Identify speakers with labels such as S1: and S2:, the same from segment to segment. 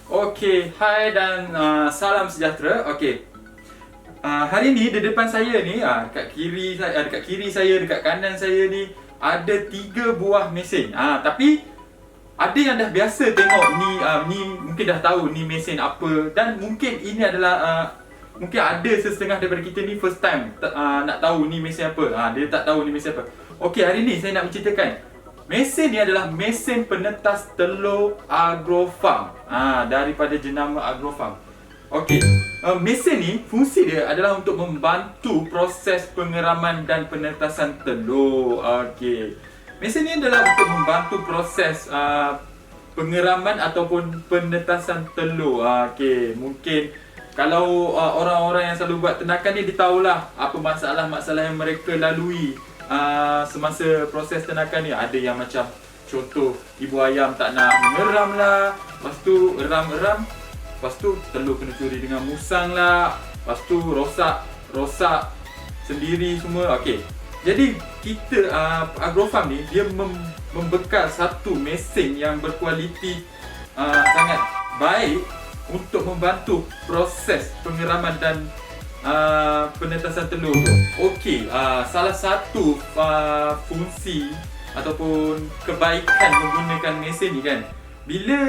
S1: Okey, hai dan salam sejahtera. Okey. Hari ni di depan saya ni, dekat kiri saya, dekat kanan saya ni ada 3 buah mesin. Tapi ada yang dah biasa tengok ni mungkin dah tahu ni mesin apa, dan mungkin ini adalah mungkin ada sesetengah daripada kita ni first time nak tahu ni mesin apa. Dia tak tahu ni mesin apa. Okey, hari ni saya nak menceritakan mesin ni adalah mesin penetas telur Agrofarm, daripada jenama Agrofarm. Okey, mesin ni fungsi dia adalah untuk membantu proses pengeraman dan penetasan telur. Okey, mesin ni adalah untuk membantu proses pengeraman ataupun penetasan telur. Okey, mungkin kalau orang-orang yang selalu buat ternakan ni, dia tahulah apa masalah-masalah yang mereka lalui semasa proses ternakan ni. Ada yang macam contoh, ibu ayam tak nak mengeram lah, lepas tu eram-eram, lepas tu telur kena curi dengan musang lah, lepas tu rosak sendiri semua. Okey, jadi kita Agrofarm ni dia membekal satu mesin yang berkualiti sangat baik untuk membantu proses pengeraman dan penetasan telur tu. Okey, salah satu fungsi ataupun kebaikan menggunakan mesin ni kan, bila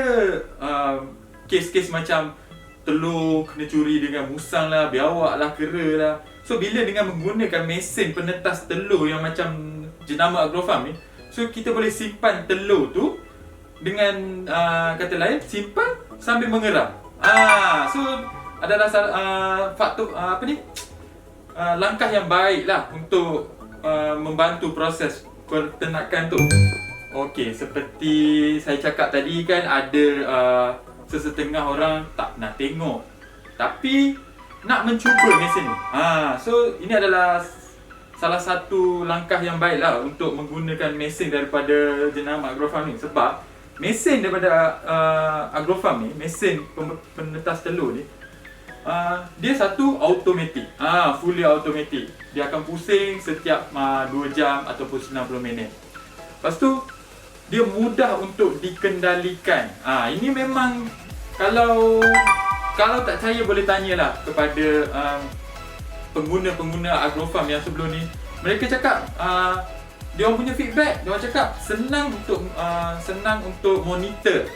S1: kes-kes macam telur kena curi dengan musang lah, biawak lah, kera lah. So bila dengan menggunakan mesin penetas telur yang macam jenama Agrofarm ni, so kita boleh simpan telur tu dengan kata lain, simpan sambil mengeram. So adalah faktor langkah yang baik lah untuk membantu proses peternakan tu. Okey, seperti saya cakap tadi kan, ada sesetengah orang tak nak tengok tapi nak mencuba mesin ni. So ini adalah salah satu langkah yang baik lah untuk menggunakan mesin daripada jenama Agrofarm ni. Sebab mesin daripada Agrofarm ni, mesin penetas telur ni, dia satu automatic, fully automatic. Dia akan pusing setiap 2 jam ataupun 90 minit. Lepas tu dia mudah untuk dikendalikan. Ini memang kalau tak percaya boleh tanyalah kepada pengguna-pengguna Agrofarm yang sebelum ni. Mereka cakap dia orang punya feedback, dia orang cakap senang untuk monitor.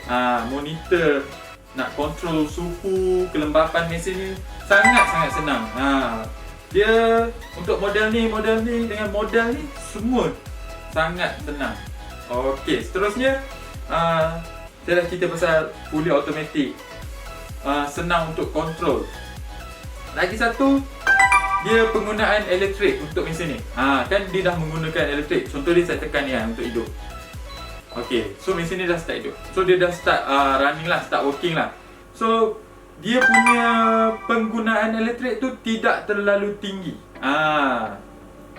S1: Monitor nak kontrol suhu, kelembapan mesin ni sangat-sangat senang. Dia untuk model ni dengan model ni semua sangat senang. Okey, seterusnya saya dah cerita pasal fully automatic, senang untuk kontrol. Lagi satu, dia penggunaan elektrik untuk mesin ni. Kan dia dah menggunakan elektrik. Contoh dia saya tekan ni untuk hidup. Okey, so mesin ni dah start hidup. So dia dah start running lah, start working lah. So dia punya penggunaan elektrik tu tidak terlalu tinggi.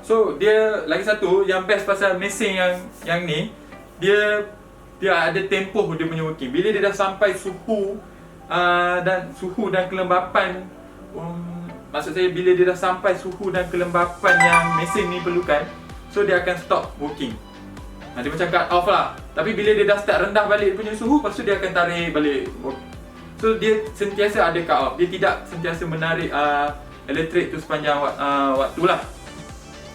S1: So dia lagi satu yang best pasal mesin yang ni, dia ada tempoh dia punya working. Bila dia dah sampai suhu dan kelembapan, maksud saya bila dia dah sampai suhu dan kelembapan yang mesin ni perlukan, so dia akan stop working. Dia macam cut off lah. Tapi bila dia dah start rendah balik punya suhu, lepas tu dia akan tarik balik. So dia sentiasa ada cut off. Dia tidak sentiasa menarik elektrik tu sepanjang waktu lah.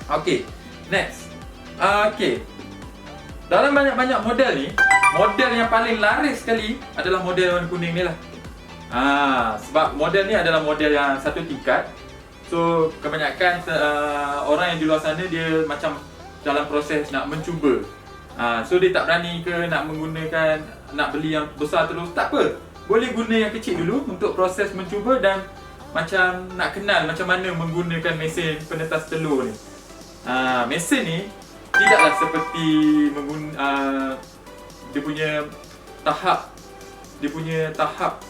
S1: Okay, next. Okay, dalam banyak-banyak model ni, model yang paling laris sekali adalah model warna kuning ni lah. Sebab model ni adalah model yang satu tingkat. So kebanyakan orang yang di luar sana, dia macam dalam proses nak mencuba. So dia tak berani ke nak menggunakan, nak beli yang besar terus. Tak apa, boleh guna yang kecil dulu untuk proses mencuba dan macam nak kenal macam mana menggunakan mesin penetas telur ni. Mesin ni tidaklah seperti dia punya tahap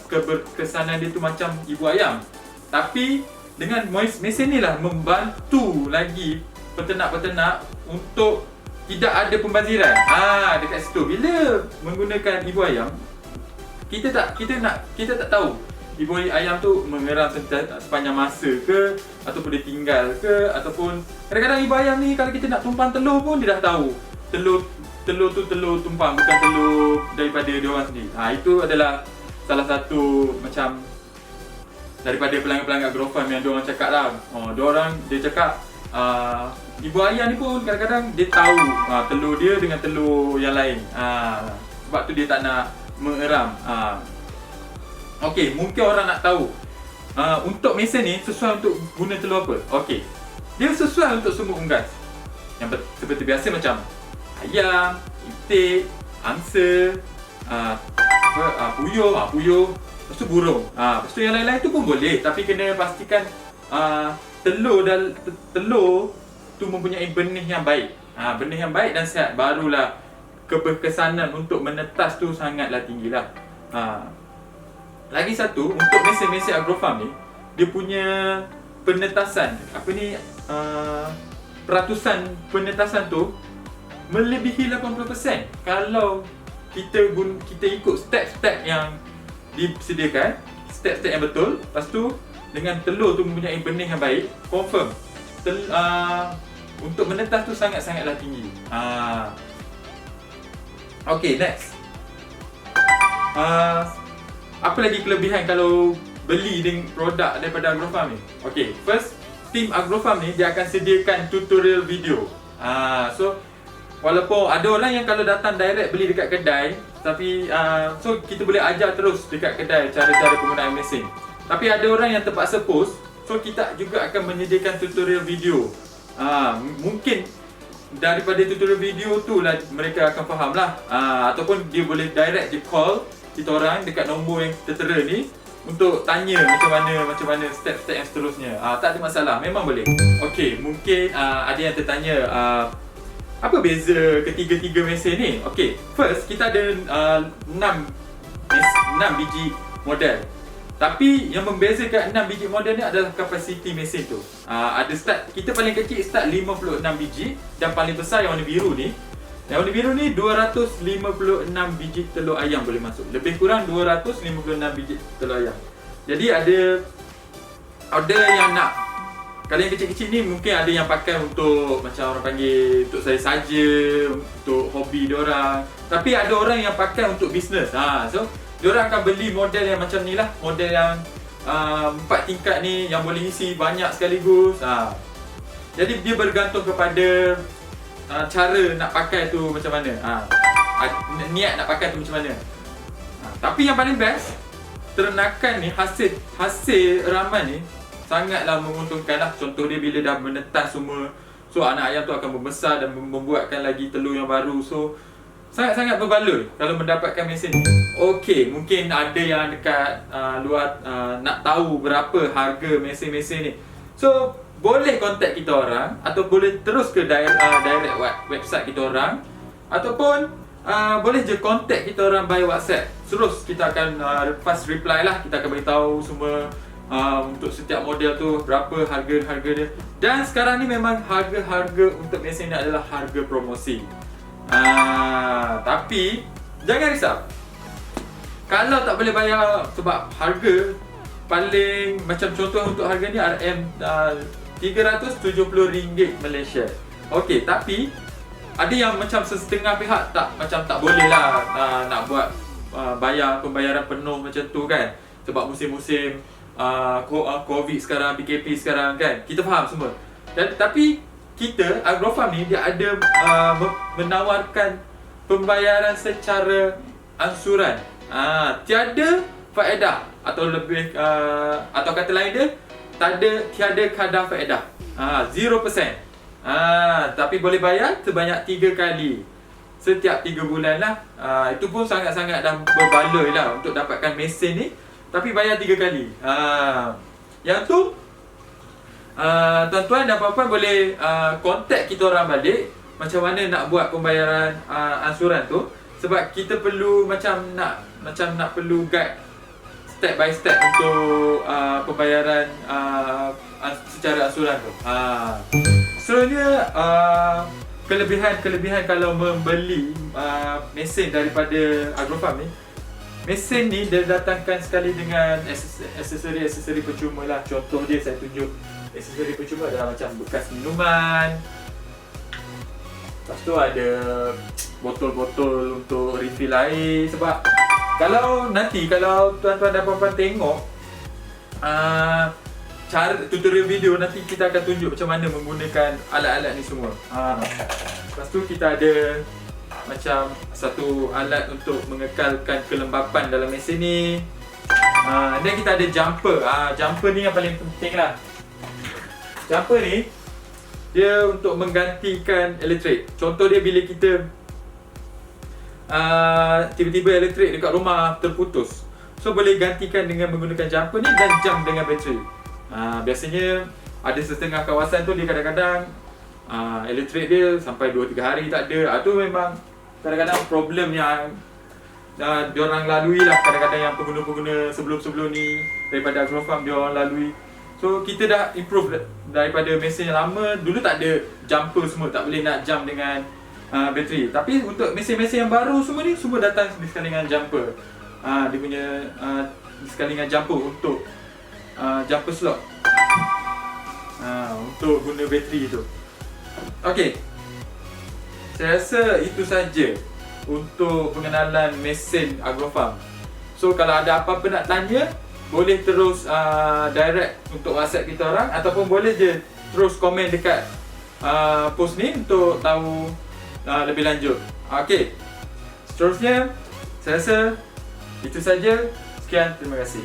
S1: keberkesanan dia tu macam ibu ayam. Tapi dengan mesin ni lah membantu lagi peternak-peternak untuk tidak ada pembaziran. Dekat situ bila menggunakan ibu ayam, kita tak tahu ibu ayam tu mengeram sepanjang masa ke, ataupun dia tinggal ke, ataupun kadang-kadang ibu ayam ni kalau kita nak tumpang telur pun dia dah tahu telur tu telur tumpang, bukan telur daripada dia orang sendiri. Itu adalah salah satu macam daripada pelanggan-pelanggan Agrofam yang diorang cakap lah. Dia cakap ibu ayah ni pun kadang-kadang dia tahu telur dia dengan telur yang lain. Sebab tu dia tak nak mengeram. Okey, mungkin orang nak tahu untuk mesin ni sesuai untuk guna telur apa? Okey, dia sesuai untuk semua unggas. Yang seperti biasa macam ayam, itik, angsa, puyuh, lepas tu burung. Lepas tu yang lain-lain tu pun boleh, tapi kena pastikan telur tu mempunyai benih yang baik. Benih yang baik dan sihat, barulah keberkesanan untuk menetas tu sangatlah tinggilah. Lagi satu, untuk mesin-mesin Agrofam ni, dia punya penetasan, peratusan penetasan tu melebihi 80% kalau kita ikut step-step yang disediakan, step-step yang betul. Lepas tu dengan telur tu mempunyai benih yang baik, confirm untuk menetas tu sangat-sangatlah tinggi. Okay, next. Apa lagi kelebihan kalau beli dengan produk daripada Agrofam ni? Okay, first, tim Agrofam ni dia akan sediakan tutorial video. So walaupun ada orang yang kalau datang direct beli dekat kedai, tapi so kita boleh ajar terus dekat kedai cara-cara penggunaan mesin. Tapi ada orang yang terpaksa post, so kita juga akan menyediakan tutorial video. Mungkin daripada tutorial video tu lah mereka akan faham lah. Ataupun dia boleh direct je call kita orang dekat nombor yang tertera ni untuk tanya macam mana step-step yang seterusnya. Tak ada masalah, memang boleh. Okey, mungkin ada yang tertanya apa beza ketiga-tiga mesin ni? Okey, first kita ada 6 biji model. Tapi yang membezakan 6 biji model ni adalah kapasiti mesin tu. Ada start, kita paling kecil start 56 biji dan paling besar yang warna biru ni. Yang warna biru ni 256 biji telur ayam boleh masuk. Lebih kurang 256 biji telur ayam. Jadi ada yang nak, kalau yang kecil-kecil ni mungkin ada yang pakai untuk macam orang panggil untuk saya saja, untuk hobi diorang. Tapi ada orang yang pakai untuk bisnes. So diorang akan beli model yang macam ni lah, model yang 4 tingkat ni yang boleh isi banyak sekaligus. Jadi dia bergantung kepada cara nak pakai tu macam mana, niat nak pakai tu macam mana. Tapi yang paling best, ternakan ni, hasil raman ni sangatlah menguntungkan lah. Contoh dia bila dah menetas semua, so anak ayam tu akan membesar dan membuatkan lagi telur yang baru. So sangat-sangat berbaloi kalau mendapatkan mesin ni. Okey, mungkin ada yang dekat luar nak tahu berapa harga mesin-mesin ni. So boleh contact kita orang, atau boleh terus ke direct website kita orang, ataupun boleh je contact kita orang by WhatsApp. Terus kita akan fast reply lah. Kita akan beritahu semua untuk setiap model tu berapa harga dia. Dan sekarang ni memang harga-harga untuk mesin ni adalah harga promosi. Tapi jangan risau kalau tak boleh bayar, sebab harga paling macam contoh untuk harga ni RM370 Malaysia. Okey, tapi ada yang macam setengah pihak tak boleh lah nak buat bayar pembayaran penuh macam tu kan, sebab musim-musim COVID sekarang, PKP sekarang kan, kita faham semua. Tapi kita Agrofam ni dia ada menawarkan pembayaran secara ansuran. Tiada faedah, atau lebih atau kata lain dia tiada kadar faedah. 0%. Tapi boleh bayar sebanyak 3 kali setiap 3 bulan lah. Itu pun sangat-sangat dah berbaloi lah untuk dapatkan mesin ni, tapi bayar 3 kali. Yang tu tuan-tuan dan puan-puan boleh contact kita orang balik macam mana nak buat pembayaran ansuran tu, sebab kita perlu macam nak perlu guide step by step untuk pembayaran secara ansuran tu. Sebenarnya kelebihan kalau membeli mesin daripada Agrofam ni, mesin ni dia datangkan sekali dengan aksesori percuma lah. Contoh dia saya tunjuk, aksesori percuma adalah macam bekas minuman. Lepas tu ada botol-botol untuk refill air, sebab Kalau tuan-tuan dan puan-puan tengok cara tutorial video, nanti kita akan tunjuk macam mana menggunakan alat-alat ni semua. Lepas tu kita ada macam satu alat untuk mengekalkan kelembapan dalam mesin ni. Dan kita ada jumper. Jumper ni yang paling penting lah. Jumper ni dia untuk menggantikan elektrik. Contoh dia bila kita tiba-tiba elektrik dekat rumah terputus, so boleh gantikan dengan menggunakan jumper ni dan jam dengan bateri. Biasanya ada setengah kawasan tu dia kadang-kadang elektrik dia sampai 2-3 hari tak ada. Tu memang kadang-kadang problem yang diorang lalui lah. Kadang-kadang yang pengguna-pengguna sebelum-sebelum ni daripada Agrofarm diorang lalui. So kita dah improve daripada mesin yang lama. Dulu tak ada jumper semua, tak boleh nak jam dengan bateri. Tapi untuk mesin-mesin yang baru semua ni, semua datang sekali dengan jumper. Dia punya sekali dengan jumper untuk jumper slot untuk guna bateri tu. Okey, saya rasa itu saja untuk pengenalan mesin Agrofarm. So kalau ada apa-apa nak tanya, boleh terus direct untuk WhatsApp kita orang, ataupun boleh je terus komen dekat post ni untuk tahu lebih lanjut. Okey, seterusnya saya rasa itu saja. Sekian, terima kasih.